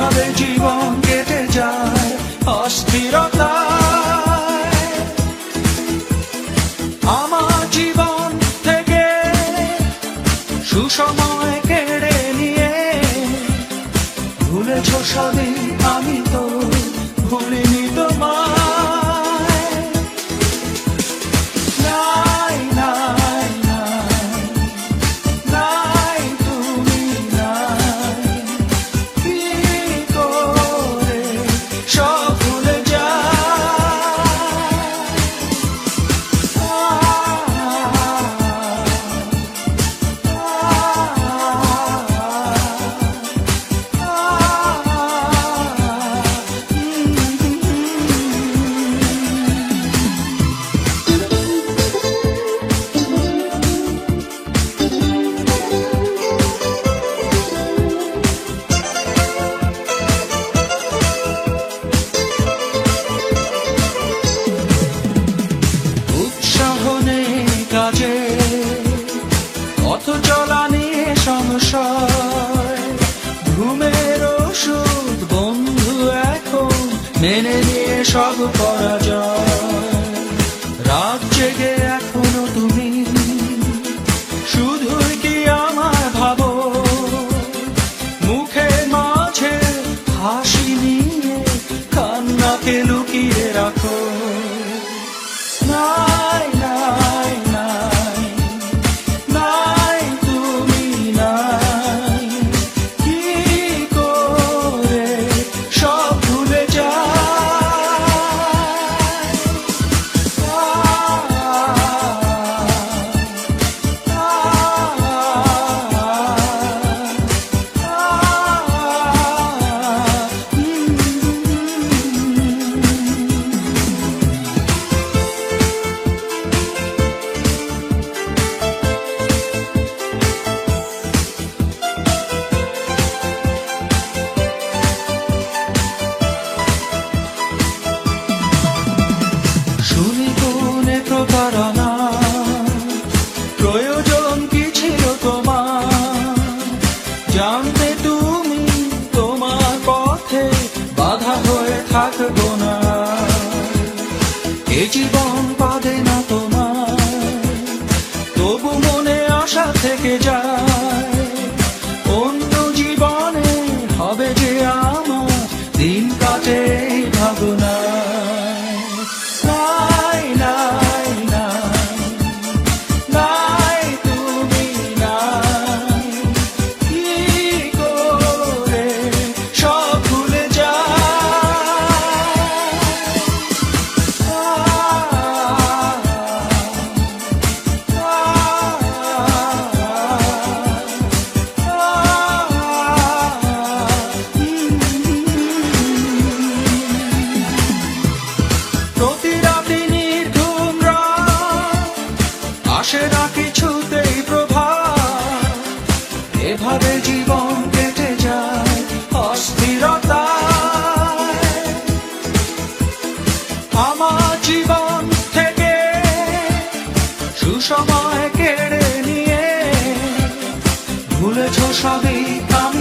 এভাবে জীবন কেটে যায় অস্থিরতায়। আমার জীবন থেকে সুসময় কেড়ে নিয়ে ভুলেছ সবই, আমি তো ভুলিনি তোমায়। নাই নাই নাই নাই তুমি নাই, কি করে সব ভুলে কাজে পথ চলা নিয়ে সংশয়, ঘুমের ওষুধ বন্ধু এখন মেনে নিয়ে সব পরাজয়। রাত জেগে এখনো তুমি শুধুই কি আমার ভাবো, মুখের মাঝে হাসি নিয়ে কান্নাকে লুকিয়ে রাখো। নাই নাই নাই নাই তুমি নাই, কি করে সব ভুলে প্রতারণা, প্রয়োজন কি ছিল তোমার? জানতে তুমি তোমার পথে বাধা হয়ে থাকবো না। এ জীবন পাবে না তোমার, তবু মনে আশা থেকে যায় অন্য জীবনে হবে যে আমার দিন কাটে ভাবনা। আসে না কিছুতেই প্রভাত, এভাবে জীবন কেটে যায় অস্থিরতায়। আমার জীবন থেকে সুসময় কেড়ে নিয়ে ভুলেছ সবই, আমি